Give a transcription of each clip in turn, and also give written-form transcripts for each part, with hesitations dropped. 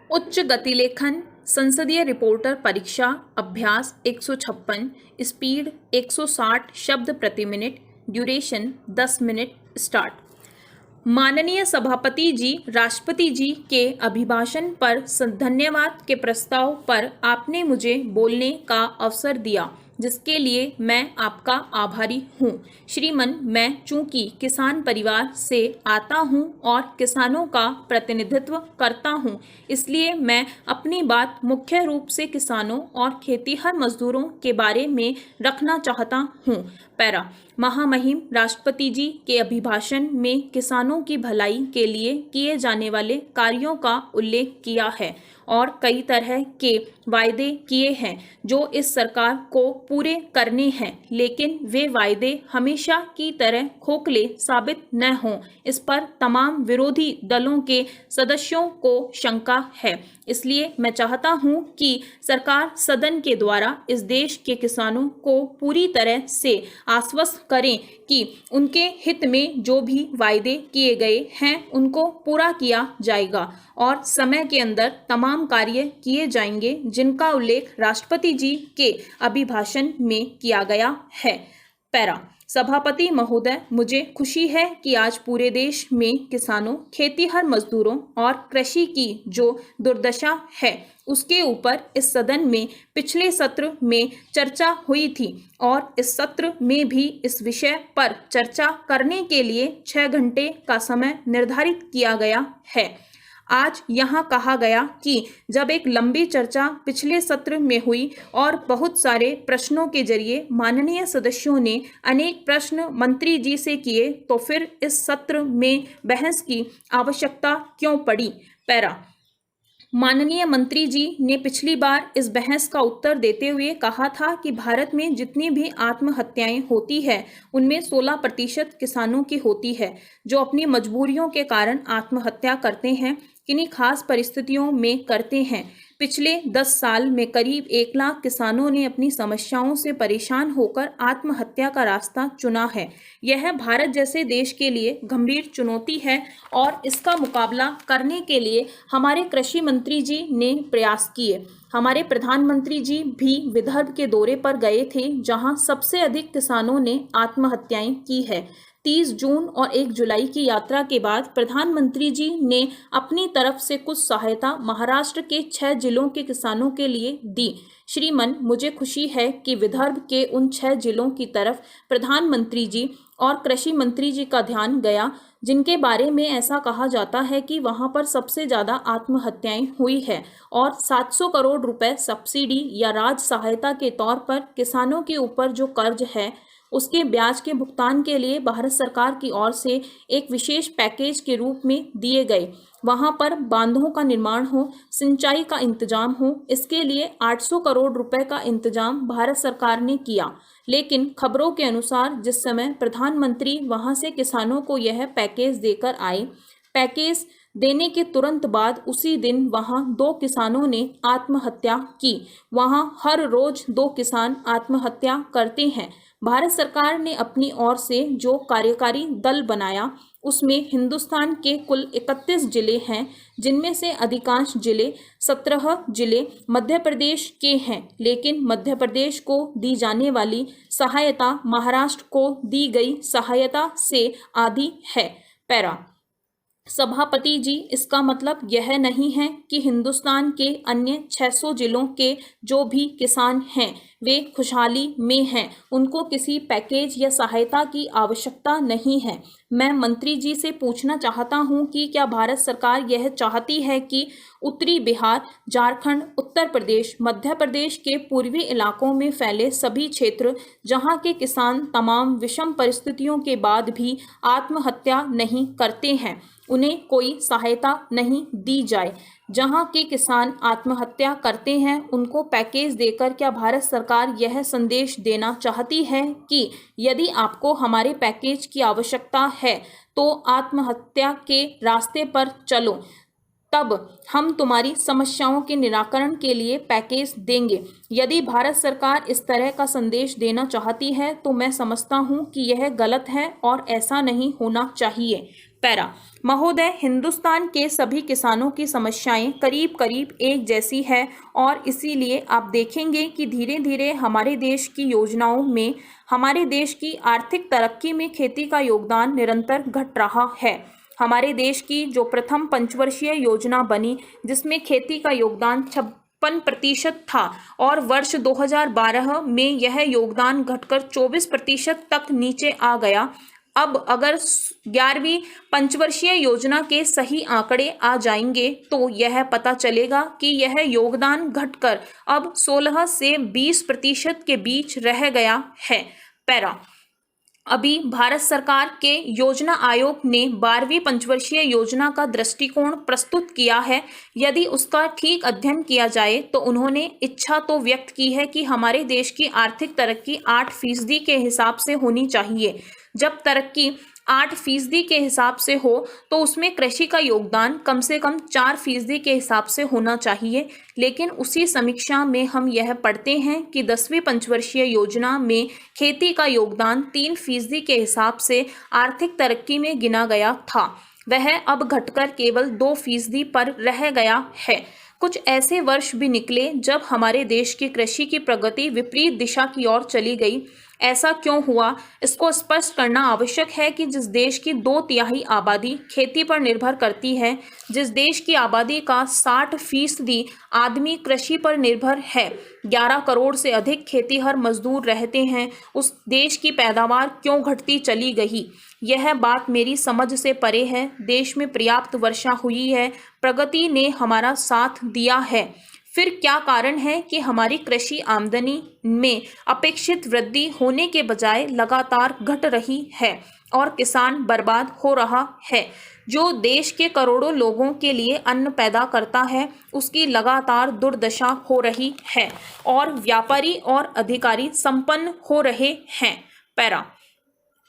उच्च गतिलेखन संसदीय रिपोर्टर परीक्षा अभ्यास 156 स्पीड 160 शब्द प्रति मिनट ड्यूरेशन 10 मिनट स्टार्ट। माननीय सभापति जी, राष्ट्रपति जी के अभिभाषण पर धन्यवाद के प्रस्ताव पर आपने मुझे बोलने का अवसर दिया, जिसके लिए मैं आपका आभारी हूँ। श्रीमान, मैं चूंकि किसान परिवार से आता हूँ और किसानों का प्रतिनिधित्व करता हूँ, इसलिए मैं अपनी बात मुख्य रूप से किसानों और खेतीहर मजदूरों के बारे में रखना चाहता हूँ। पैरा। महामहिम राष्ट्रपति जी के अभिभाषण में किसानों की भलाई के लिए किए जाने वाले कार्यों का उल्लेख किया है और कई तरह के वायदे किए हैं जो इस सरकार को पूरे करने हैं, लेकिन वे वायदे हमेशा की तरह खोखले साबित न हों, इस पर तमाम विरोधी दलों के सदस्यों को शंका है। इसलिए मैं चाहता हूं कि सरकार सदन के द्वारा इस देश के किसानों को पूरी तरह से आश्वस्त करें कि उनके हित में जो भी वायदे किए गए हैं उनको पूरा किया जाएगा और समय के अंदर तमाम कार्य किए जाएंगे जिनका उल्लेख राष्ट्रपति जी के अभिभाषण में किया गया है। पैरा। सभापति महोदय, मुझे खुशी है कि आज पूरे देश में किसानों, खेतीहर मजदूरों और कृषि की जो दुर्दशा है उसके ऊपर इस सदन में पिछले सत्र में चर्चा हुई थी और इस सत्र में भी इस विषय पर चर्चा करने के लिए 6 घंटे का समय निर्धारित किया गया है। आज यहाँ कहा गया कि जब एक लंबी चर्चा पिछले सत्र में हुई और बहुत सारे प्रश्नों के जरिए माननीय सदस्यों ने अनेक प्रश्न मंत्री जी से किए, तो फिर इस सत्र में बहस की आवश्यकता क्यों पड़ी। पैरा। माननीय मंत्री जी ने पिछली बार इस बहस का उत्तर देते हुए कहा था कि भारत में जितनी भी आत्महत्याएं होती है उनमें 16% किसानों की होती है जो अपनी मजबूरियों के कारण आत्महत्या करते हैं, किन्हीं खास परिस्थितियों में करते हैं। पिछले 10 साल में करीब 1 लाख किसानों ने अपनी समस्याओं से परेशान होकर आत्महत्या का रास्ता चुना है। यह भारत जैसे देश के लिए गंभीर चुनौती है और इसका मुकाबला करने के लिए हमारे कृषि मंत्री जी ने प्रयास किए। हमारे प्रधानमंत्री जी भी विदर्भ के दौरे पर गए थे, जहां सबसे अधिक किसानों ने आत्महत्याएं की है। 30 जून और 1 जुलाई की यात्रा के बाद प्रधानमंत्री जी ने अपनी तरफ से कुछ सहायता महाराष्ट्र के 6 जिलों के किसानों के लिए दी। श्रीमान, मुझे खुशी है कि विदर्भ के उन 6 जिलों की तरफ प्रधानमंत्री जी और कृषि मंत्री जी का ध्यान गया, जिनके बारे में ऐसा कहा जाता है कि वहां पर सबसे ज़्यादा आत्महत्याएं हुई है और 700 करोड़ रुपए सब्सिडी या राज सहायता के तौर पर किसानों के ऊपर जो कर्ज है उसके ब्याज के भुगतान के लिए भारत सरकार की ओर से एक विशेष पैकेज के रूप में दिए गए। वहां पर बांधों का निर्माण हो, सिंचाई का इंतजाम हो, इसके लिए 800 करोड़ रुपए का इंतजाम भारत सरकार ने किया। लेकिन खबरों के अनुसार जिस समय प्रधानमंत्री वहां से किसानों को यह पैकेज देकर आए, पैकेज देने के तुरंत बाद उसी दिन वहां 2 किसानों ने आत्महत्या की। वहां हर रोज 2 किसान आत्महत्या करते हैं। भारत सरकार ने अपनी ओर से जो कार्यकारी दल बनाया उसमें हिंदुस्तान के कुल 31 जिले हैं, जिनमें से अधिकांश जिले 17 जिले मध्य प्रदेश के हैं, लेकिन मध्य प्रदेश को दी जाने वाली सहायता महाराष्ट्र को दी गई सहायता से आधी है। पैरा। सभापति जी, इसका मतलब यह नहीं है कि हिंदुस्तान के अन्य 600 जिलों के जो भी किसान हैं वे खुशहाली में हैं, उनको किसी पैकेज या सहायता की आवश्यकता नहीं है। मैं मंत्री जी से पूछना चाहता हूं कि क्या भारत सरकार यह चाहती है कि उत्तरी बिहार, झारखंड, उत्तर प्रदेश, मध्य प्रदेश के पूर्वी इलाकों में फैले सभी क्षेत्र जहां के किसान तमाम विषम परिस्थितियों के बाद भी आत्महत्या नहीं करते हैं, उन्हें कोई सहायता नहीं दी जाए। जहां के किसान आत्महत्या करते हैं उनको पैकेज देकर क्या भारत सरकार यह संदेश देना चाहती है कि यदि आपको हमारे पैकेज की आवश्यकता है तो आत्महत्या के रास्ते पर चलो, तब हम तुम्हारी समस्याओं के निराकरण के लिए पैकेज देंगे। यदि भारत सरकार इस तरह का संदेश देना चाहती है तो मैं समझता हूं कि यह गलत है और ऐसा नहीं होना चाहिए। पैरा। महोदय, हिंदुस्तान के सभी किसानों की समस्याएं करीब करीब एक जैसी है और इसीलिए आप देखेंगे कि धीरे धीरे हमारे देश की योजनाओं में हमारे देश की आर्थिक तरक्की में खेती का योगदान निरंतर घट रहा है। हमारे देश की जो प्रथम पंचवर्षीय योजना बनी जिसमें खेती का योगदान 56% था और वर्ष 2012 में यह योगदान घटकर 24% तक नीचे आ गया। अब अगर 11वीं पंचवर्षीय योजना के सही आंकड़े आ जाएंगे तो यह पता चलेगा कि यह योगदान घटकर अब 16 से 20% के बीच रह गया है। पैरा। अभी भारत सरकार के योजना आयोग ने 12वीं पंचवर्षीय योजना का दृष्टिकोण प्रस्तुत किया है। यदि उसका ठीक अध्ययन किया जाए तो उन्होंने इच्छा तो व्यक्त की है कि हमारे देश की आर्थिक तरक्की 8% के हिसाब से होनी चाहिए। जब तरक्की 8% के हिसाब से हो तो उसमें कृषि का योगदान कम से कम 4% के हिसाब से होना चाहिए। लेकिन उसी समीक्षा में हम यह पढ़ते हैं कि 10वीं पंचवर्षीय योजना में खेती का योगदान 3% के हिसाब से आर्थिक तरक्की में गिना गया था। वह अब घटकर केवल 2% पर रह गया है। कुछ ऐसे वर्ष भी निकले जब हमारे देश की कृषि की प्रगति विपरीत दिशा की ओर चली गई। ऐसा क्यों हुआ, इसको स्पष्ट करना आवश्यक है कि जिस देश की 2/3 आबादी खेती पर निर्भर करती है, जिस देश की आबादी का 60% आदमी कृषि पर निर्भर है, 11 करोड़ से अधिक खेतीहर मजदूर रहते हैं, उस देश की पैदावार क्यों घटती चली गई? यह बात मेरी समझ से परे है। देश में पर्याप्त वर्षा हुई है, प्रगति ने हमारा साथ दिया है। फिर क्या कारण है कि हमारी कृषि आमदनी में अपेक्षित वृद्धि होने के बजाय लगातार घट रही है और किसान बर्बाद हो रहा है? जो देश के करोड़ों लोगों के लिए अन्न पैदा करता है उसकी लगातार दुर्दशा हो रही है और व्यापारी और अधिकारी संपन्न हो रहे हैं। पैरा।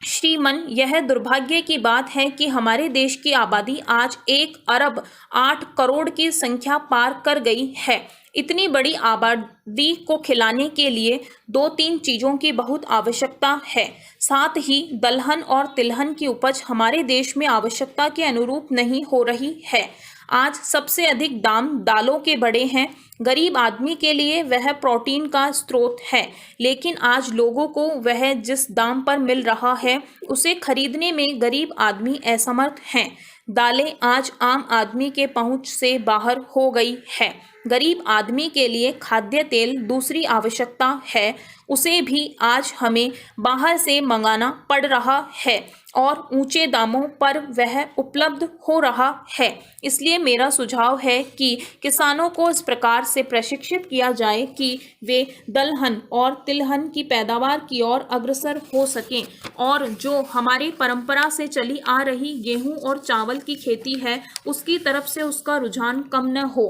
श्रीमन, यह दुर्भाग्य की बात है कि हमारे देश की आबादी आज 1 अरब 8 करोड़ की संख्या पार कर गई है। इतनी बड़ी आबादी को खिलाने के लिए 2-3 चीज़ों की बहुत आवश्यकता है। साथ ही दलहन और तिलहन की उपज हमारे देश में आवश्यकता के अनुरूप नहीं हो रही है। आज सबसे अधिक दाम दालों के बढ़े हैं। गरीब आदमी के लिए वह प्रोटीन का स्रोत है, लेकिन आज लोगों को वह जिस दाम पर मिल रहा है उसे खरीदने में गरीब आदमी असमर्थ हैं। दालें आज आम आदमी के पहुंच से बाहर हो गई है। गरीब आदमी के लिए खाद्य तेल दूसरी आवश्यकता है, उसे भी आज हमें बाहर से मंगाना पड़ रहा है और ऊंचे दामों पर वह उपलब्ध हो रहा है। इसलिए मेरा सुझाव है कि किसानों को इस प्रकार से प्रशिक्षित किया जाए कि वे दलहन और तिलहन की पैदावार की ओर अग्रसर हो सकें और जो हमारी परंपरा से चली आ रही गेहूं और चावल की खेती है उसकी तरफ से उसका रुझान कम न हो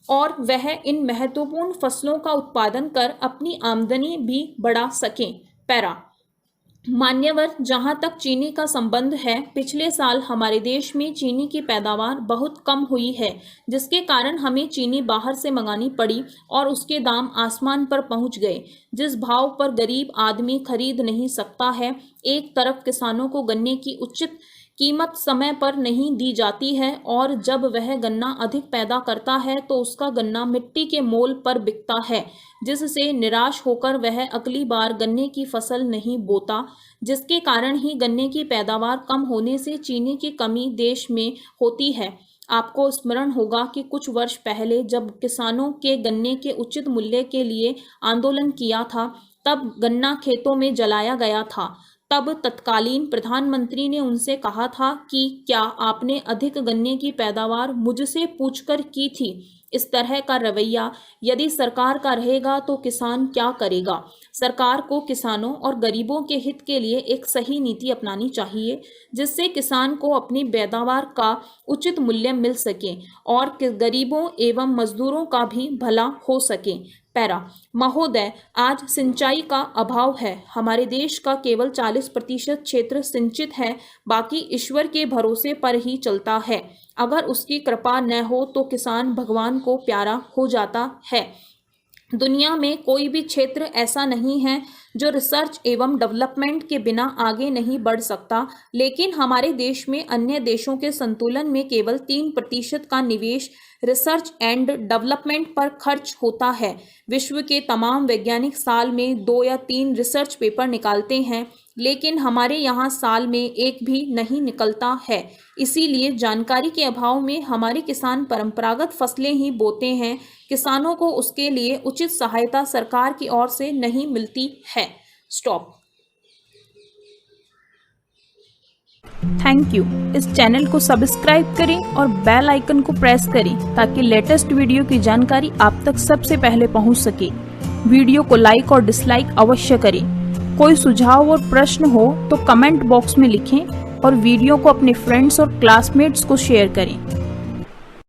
और वह इन महत्वपूर्ण फसलों का उत्पादन कर अपनी आमदनी भी बढ़ा सकें। पैरा। मान्यवर, जहां तक चीनी का संबंध है, पिछले साल हमारे देश में चीनी की पैदावार बहुत कम हुई है, जिसके कारण हमें चीनी बाहर से मंगानी पड़ी और उसके दाम आसमान पर पहुंच गए, जिस भाव पर गरीब आदमी खरीद नहीं सकता है। एक तरफ किसानों को गन्ने की उचित कीमत समय पर नहीं दी जाती है और जब वह गन्ना अधिक पैदा करता है तो उसका गन्ना मिट्टी के मोल पर बिकता है, जिससे निराश होकर वह अगली बार गन्ने की फसल नहीं बोता, जिसके कारण ही गन्ने की पैदावार कम होने से चीनी की कमी देश में होती है। आपको स्मरण होगा कि कुछ वर्ष पहले जब किसानों के गन्ने के उचित मूल्य के लिए आंदोलन किया था, तब गन्ना खेतों में जलाया गया था। तब तत्कालीन प्रधानमंत्री ने उनसे कहा था कि क्या आपने अधिक गन्ने की पैदावार मुझसे पूछकर की थी? इस तरह का रवैया यदि सरकार का रहेगा तो किसान क्या करेगा? सरकार को किसानों और गरीबों के हित के लिए एक सही नीति अपनानी चाहिए, जिससे किसान को अपनी पैदावार का उचित मूल्य मिल सके और गरीबों एवं मजदूरों का भी भला हो सके। पैरा। महोदय, आज सिंचाई का अभाव है। हमारे देश का केवल 40% क्षेत्र सिंचित है, बाकी ईश्वर के भरोसे पर ही चलता है। अगर उसकी कृपा न हो तो किसान भगवान को प्यारा हो जाता है। दुनिया में कोई भी क्षेत्र ऐसा नहीं है जो रिसर्च एवं डेवलपमेंट के बिना आगे नहीं बढ़ सकता, लेकिन हमारे देश में अन्य देशों के संतुलन में केवल 3% का निवेश रिसर्च एंड डेवलपमेंट पर खर्च होता है। विश्व के तमाम वैज्ञानिक साल में 2 या 3 रिसर्च पेपर निकालते हैं, लेकिन हमारे यहाँ साल में एक भी नहीं निकलता है। इसीलिए जानकारी के अभाव में हमारे किसान परंपरागत फसलें ही बोते हैं। किसानों को उसके लिए उचित सहायता सरकार की ओर से नहीं मिलती है। स्टॉप। Thank you. इस चैनल को सब्सक्राइब करें और बेल आइकन को प्रेस करें ताकि लेटेस्ट वीडियो की जानकारी आप तक सबसे पहले पहुंच सके। वीडियो को लाइक और डिसलाइक अवश्य करें। कोई सुझाव और प्रश्न हो तो कमेंट बॉक्स में लिखें और वीडियो को अपने फ्रेंड्स और क्लासमेट्स को शेयर करें।